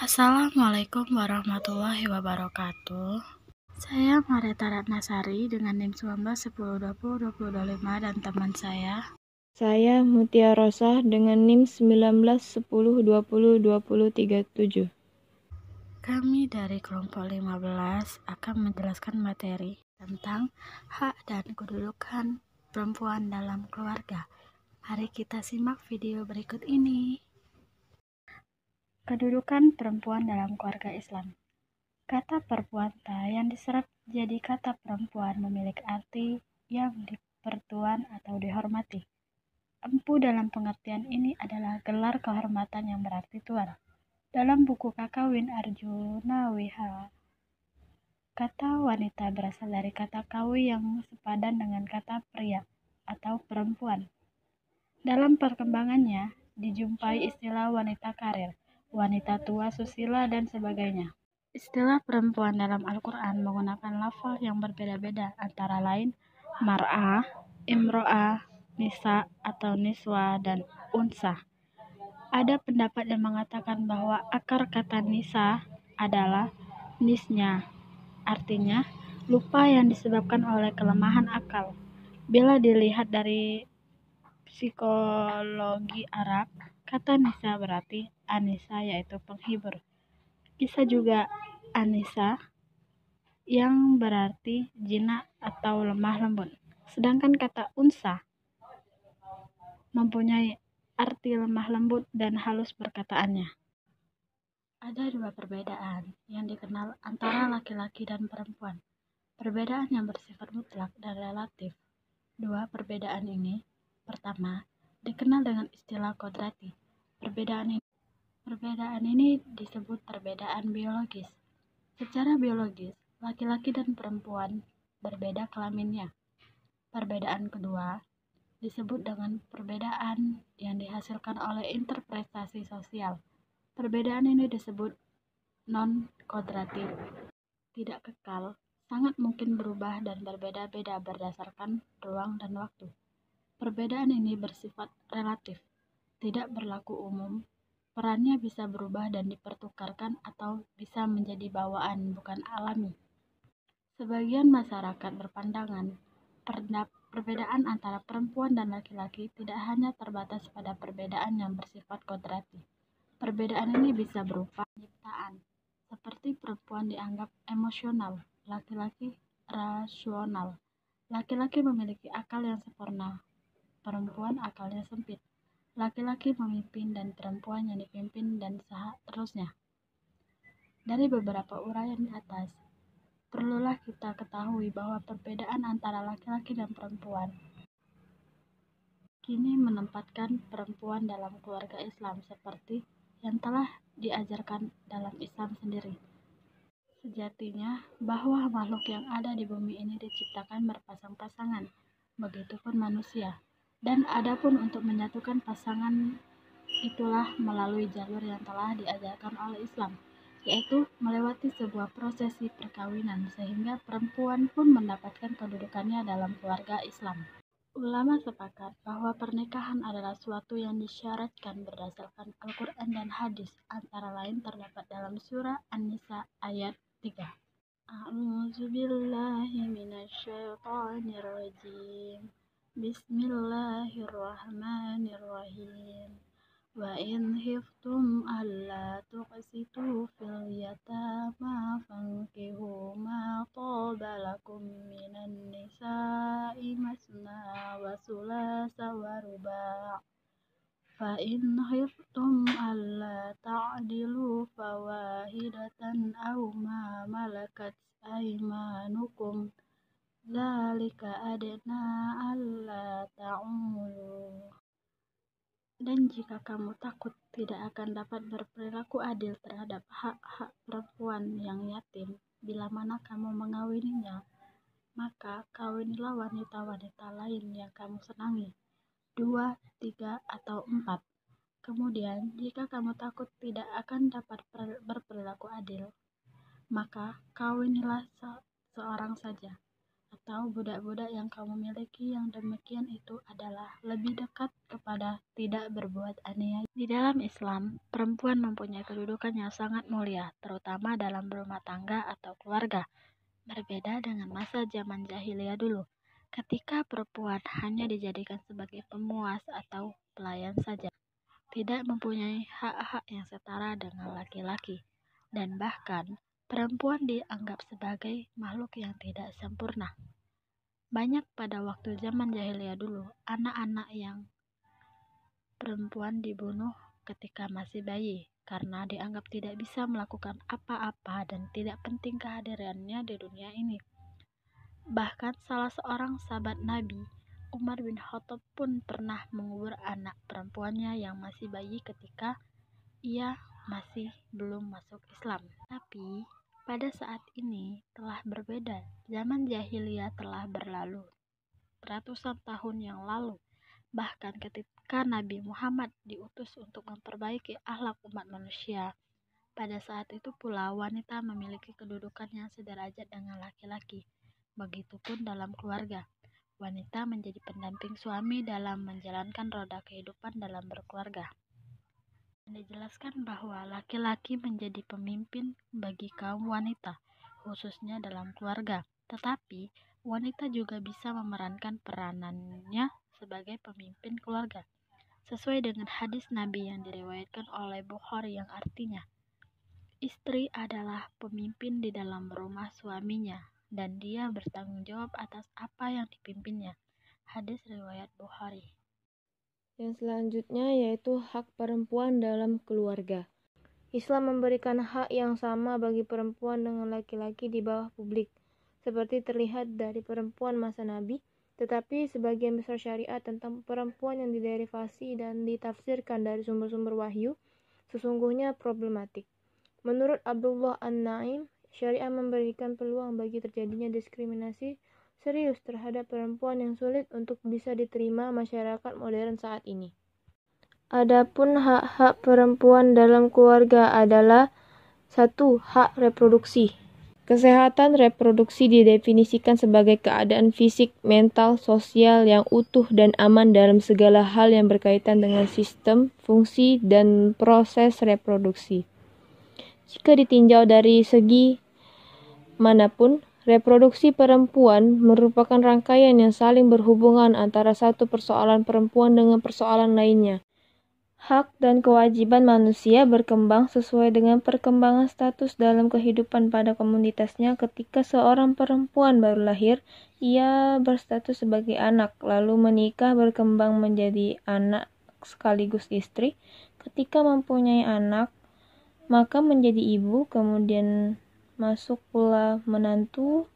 Assalamualaikum warahmatullahi wabarakatuh. Saya Mareta Ratnasari dengan NIM 1910202025 dan teman saya. Saya Mutia Rosah dengan NIM 1910202037. Kami dari kelompok 15 akan menjelaskan materi tentang hak dan kedudukan perempuan dalam keluarga. Mari kita simak video berikut ini. Kedudukan perempuan dalam keluarga Islam. Kata perpuanta yang diserap jadi kata perempuan memiliki arti yang dipertuan atau dihormati. Empu dalam pengertian ini adalah gelar kehormatan yang berarti tuan. Dalam buku Kakawin Arjuna Wiha, kata wanita berasal dari kata kawi yang sepadan dengan kata pria atau perempuan. Dalam perkembangannya, dijumpai istilah wanita karir, wanita tua susila, dan sebagainya. Istilah perempuan dalam Al-Quran menggunakan lafal yang berbeda-beda, antara lain mar'ah, imro'ah, nisa atau niswa, dan unsa. Ada pendapat yang mengatakan bahwa akar kata nisa adalah nisnya, artinya lupa yang disebabkan oleh kelemahan akal. Bila dilihat dari psikologi Arab, kata nisa berarti anisa, yaitu penghibur. Bisa juga anisa yang berarti jinak atau lemah lembut. Sedangkan kata unsa mempunyai arti lemah lembut dan halus perkataannya. Ada dua perbedaan yang dikenal antara laki-laki dan perempuan. Perbedaan yang bersifat mutlak dan relatif. Dua perbedaan ini, pertama, dikenal dengan istilah kodrati. Perbedaan ini disebut perbedaan biologis. Secara biologis, laki-laki dan perempuan berbeda kelaminnya. Perbedaan kedua disebut dengan perbedaan yang dihasilkan oleh interpretasi sosial. Perbedaan ini disebut non-kodratif, tidak kekal, sangat mungkin berubah dan berbeda-beda berdasarkan ruang dan waktu. Perbedaan ini bersifat relatif, tidak berlaku umum. Perannya bisa berubah dan dipertukarkan atau bisa menjadi bawaan, bukan alami. Sebagian masyarakat berpandangan perbedaan antara perempuan dan laki-laki tidak hanya terbatas pada perbedaan yang bersifat kodrati. Perbedaan ini bisa berupa penciptaan, seperti perempuan dianggap emosional, laki-laki rasional. Laki-laki memiliki akal yang sempurna, perempuan akalnya sempit. Laki-laki memimpin dan perempuan yang dipimpin, dan seterusnya. Dari beberapa uraian di atas, perlulah kita ketahui bahwa perbedaan antara laki-laki dan perempuan kini menempatkan perempuan dalam keluarga Islam seperti yang telah diajarkan dalam Islam sendiri. Sejatinya bahwa makhluk yang ada di bumi ini diciptakan berpasang-pasangan, begitupun manusia. Dan adapun untuk menyatukan pasangan itulah melalui jalur yang telah diajarkan oleh Islam, yaitu melewati sebuah prosesi perkawinan, sehingga perempuan pun mendapatkan kedudukannya dalam keluarga Islam. Ulama sepakat bahwa pernikahan adalah suatu yang disyaratkan berdasarkan Al-Quran dan hadis, antara lain terdapat dalam surah An-Nisa ayat 3. A'udzu billahi minasyaitonir rajim. Bismillahirrahmanirrahim. Wa in khiftum alla tuqsitu fil yatama fankihu ma taba lakum minan nisa'i masna wa sulasa wa ruba'. Fa in khiftum alla ta'dilu fawahidatan aw ma malakat aymanukum dzalika adna alla ta'ulu. Dan jika kamu takut tidak akan dapat berperilaku adil terhadap hak-hak perempuan yang yatim, bila mana kamu mengawininya, maka kawinilah wanita-wanita lain yang kamu senangi, 2, 3, atau 4. Kemudian, jika kamu takut tidak akan dapat berperilaku adil, maka kawinilah seorang saja, atau budak-budak yang kamu miliki yang demikian itu adalah lebih dekat kepada tidak berbuat aniaya. Di dalam Islam, perempuan mempunyai kedudukan yang sangat mulia, terutama dalam rumah tangga atau keluarga. Berbeda dengan masa zaman jahiliyah dulu, ketika perempuan hanya dijadikan sebagai pemuas atau pelayan saja, tidak mempunyai hak-hak yang setara dengan laki-laki, dan bahkan perempuan dianggap sebagai makhluk yang tidak sempurna. Banyak pada waktu zaman jahiliyah dulu, anak-anak yang perempuan dibunuh ketika masih bayi karena dianggap tidak bisa melakukan apa-apa dan tidak penting kehadirannya di dunia ini. Bahkan salah seorang sahabat Nabi, Umar bin Khattab pun pernah mengubur anak perempuannya yang masih bayi ketika ia masih belum masuk Islam. Tapi pada saat ini telah berbeda. Zaman jahiliyah telah berlalu ratusan tahun yang lalu. Bahkan ketika Nabi Muhammad diutus untuk memperbaiki akhlak umat manusia, pada saat itu pula wanita memiliki kedudukan yang sederajat dengan laki-laki. Begitupun dalam keluarga. Wanita menjadi pendamping suami dalam menjalankan roda kehidupan dalam berkeluarga. Dijelaskan bahwa laki-laki menjadi pemimpin bagi kaum wanita, khususnya dalam keluarga. Tetapi, wanita juga bisa memerankan peranannya sebagai pemimpin keluarga, sesuai dengan hadis Nabi yang diriwayatkan oleh Bukhari yang artinya, istri adalah pemimpin di dalam rumah suaminya, dan dia bertanggung jawab atas apa yang dipimpinnya. Hadis riwayat Bukhari. Yang selanjutnya yaitu hak perempuan dalam keluarga. Islam memberikan hak yang sama bagi perempuan dengan laki-laki di bawah publik, seperti terlihat dari perempuan masa Nabi, tetapi sebagian besar syariat tentang perempuan yang diderivasi dan ditafsirkan dari sumber-sumber wahyu sesungguhnya problematik. Menurut Abdullah An-Naim, syariat memberikan peluang bagi terjadinya diskriminasi serius terhadap perempuan yang sulit untuk bisa diterima masyarakat modern saat ini. Adapun hak-hak perempuan dalam keluarga adalah 1. Hak reproduksi. Kesehatan reproduksi didefinisikan sebagai keadaan fisik, mental, sosial yang utuh dan aman dalam segala hal yang berkaitan dengan sistem, fungsi, dan proses reproduksi. Jika ditinjau dari segi manapun, reproduksi perempuan merupakan rangkaian yang saling berhubungan antara satu persoalan perempuan dengan persoalan lainnya. Hak dan kewajiban manusia berkembang sesuai dengan perkembangan status dalam kehidupan pada komunitasnya. Ketika seorang perempuan baru lahir, ia berstatus sebagai anak, lalu menikah berkembang menjadi anak sekaligus istri. Ketika mempunyai anak, maka menjadi ibu, kemudian masuk pula menantu,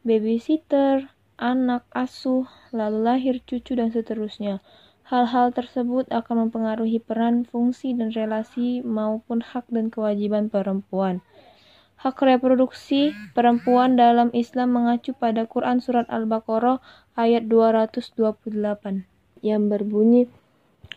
babysitter, anak asuh, lalu lahir cucu dan seterusnya. Hal-hal tersebut akan mempengaruhi peran, fungsi, dan relasi maupun hak dan kewajiban perempuan. Hak reproduksi perempuan dalam Islam mengacu pada Quran Surat Al-Baqarah ayat 228 yang berbunyi,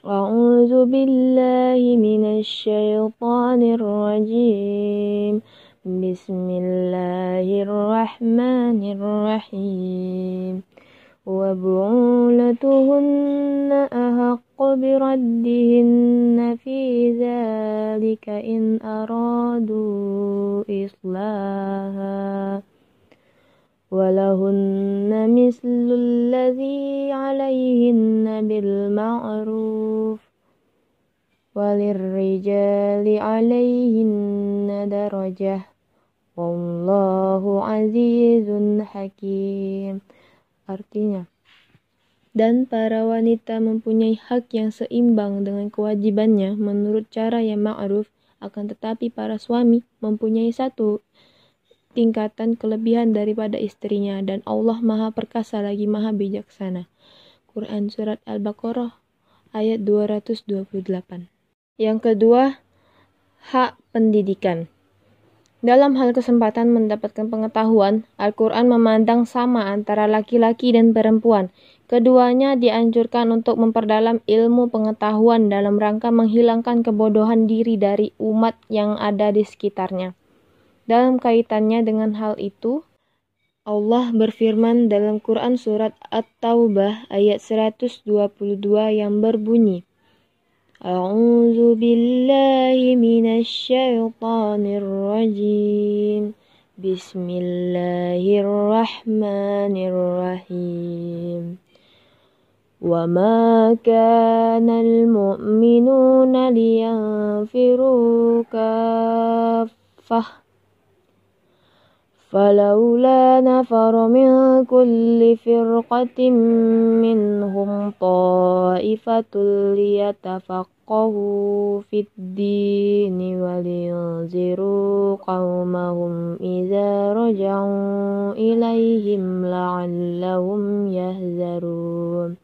A'udzu billahi minasy syaithanir rajim. Bismillahirrahmanirrahim. Wa bu'ulatuhunna ahaqqu biraddihinna fi dzalika in aradu islaha. Walahunna mislul ladzi 'alaihinna bil ma'ruf. Walirrijali 'alaihinna darajah. Wallahu 'azizun hakim. Artinya, dan para wanita mempunyai hak yang seimbang dengan kewajibannya menurut cara yang ma'ruf, akan tetapi para suami mempunyai satu tingkatan kelebihan daripada istrinya, dan Allah Maha Perkasa lagi Maha Bijaksana. Quran Surat Al-Baqarah ayat 228. Yang kedua, hak pendidikan. Dalam hal kesempatan mendapatkan pengetahuan, Al-Quran memandang sama antara laki-laki dan perempuan. Keduanya dianjurkan untuk memperdalam ilmu pengetahuan dalam rangka menghilangkan kebodohan diri dari umat yang ada di sekitarnya. Dalam kaitannya dengan hal itu, Allah berfirman dalam Quran surat At-Taubah ayat 122 yang berbunyi, A'udzu billahi minasyaitonir rajim. Bismillahirrahmanirrahim. Wa ma kana al-mu'minuna liyanfiru kaffah falawla nafara min kulli firqatin minhum ta'ifatul liyatafaqahu fid dini wa liyunziru qaumahum idza raja'u ilaihim la'allahum yahzarun.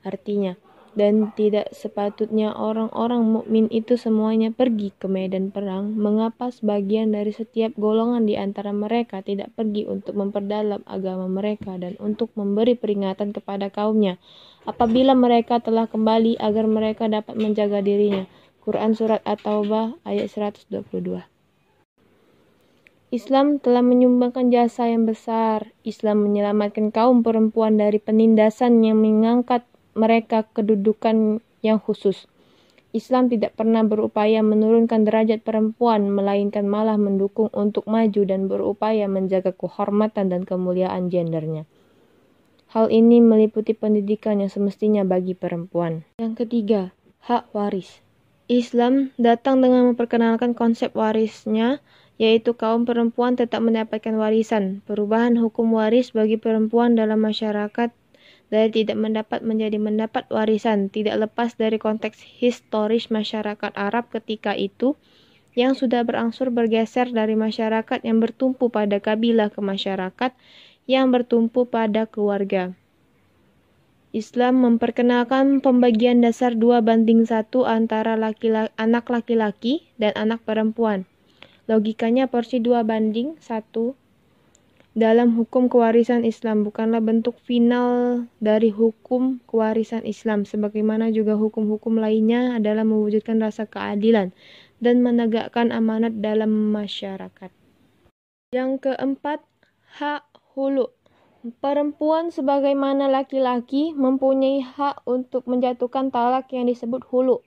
Artinya, dan tidak sepatutnya orang-orang mukmin itu semuanya pergi ke medan perang, mengapa sebagian dari setiap golongan di antara mereka tidak pergi untuk memperdalam agama mereka dan untuk memberi peringatan kepada kaumnya apabila mereka telah kembali agar mereka dapat menjaga dirinya. Quran Surat At-Taubah ayat 122. Islam telah menyumbangkan jasa yang besar. Islam menyelamatkan kaum perempuan dari penindasan yang mengangkat mereka kedudukan yang khusus. Islam tidak pernah berupaya menurunkan derajat perempuan, melainkan malah mendukung untuk maju dan berupaya menjaga kehormatan dan kemuliaan gendernya. Hal ini meliputi pendidikan yang semestinya bagi perempuan. Yang ketiga, hak waris. Islam datang dengan memperkenalkan konsep warisnya, yaitu kaum perempuan tetap mendapatkan warisan. Perubahan hukum waris bagi perempuan dalam masyarakat dari tidak mendapat menjadi mendapat warisan tidak lepas dari konteks historis masyarakat Arab ketika itu yang sudah berangsur bergeser dari masyarakat yang bertumpu pada kabilah ke masyarakat yang bertumpu pada keluarga. Islam memperkenalkan pembagian dasar 2:1 antara anak laki-laki dan anak perempuan. Logikanya porsi 2:1 dalam hukum kewarisan Islam bukanlah bentuk final dari hukum kewarisan Islam, sebagaimana juga hukum-hukum lainnya adalah mewujudkan rasa keadilan dan menegakkan amanat dalam masyarakat. Yang keempat, hak hulu. Perempuan sebagaimana laki-laki mempunyai hak untuk menjatuhkan talak yang disebut hulu,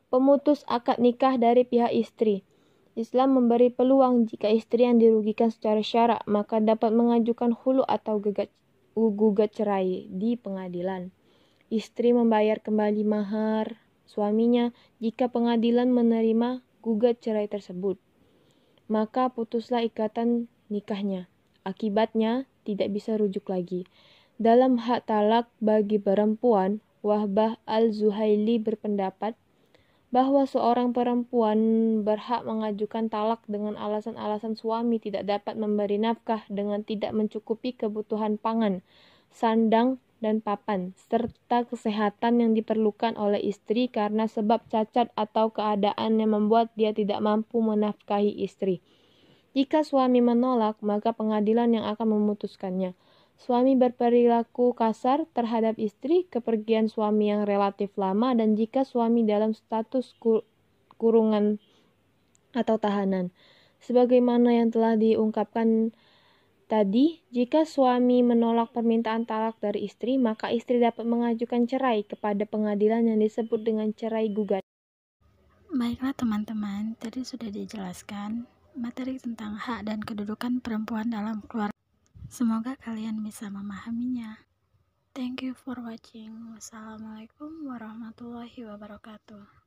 pemutus akad nikah dari pihak istri. Islam memberi peluang jika istri yang dirugikan secara syarak maka dapat mengajukan hulu atau gugat cerai di pengadilan. Istri membayar kembali mahar suaminya jika pengadilan menerima gugat cerai tersebut. Maka putuslah ikatan nikahnya. Akibatnya tidak bisa rujuk lagi. Dalam hak talak bagi perempuan, Wahbah Al-Zuhaili berpendapat bahwa seorang perempuan berhak mengajukan talak dengan alasan-alasan suami tidak dapat memberi nafkah dengan tidak mencukupi kebutuhan pangan, sandang, dan papan, serta kesehatan yang diperlukan oleh istri karena sebab cacat atau keadaan yang membuat dia tidak mampu menafkahi istri. Jika suami menolak, maka pengadilan yang akan memutuskannya. Suami berperilaku kasar terhadap istri, kepergian suami yang relatif lama, dan jika suami dalam status kurungan atau tahanan. Sebagaimana yang telah diungkapkan tadi, jika suami menolak permintaan talak dari istri, maka istri dapat mengajukan cerai kepada pengadilan yang disebut dengan cerai gugat. Baiklah teman-teman, tadi sudah dijelaskan materi tentang hak dan kedudukan perempuan dalam keluarga. Semoga kalian bisa memahaminya. Thank you for watching. Wassalamualaikum warahmatullahi wabarakatuh.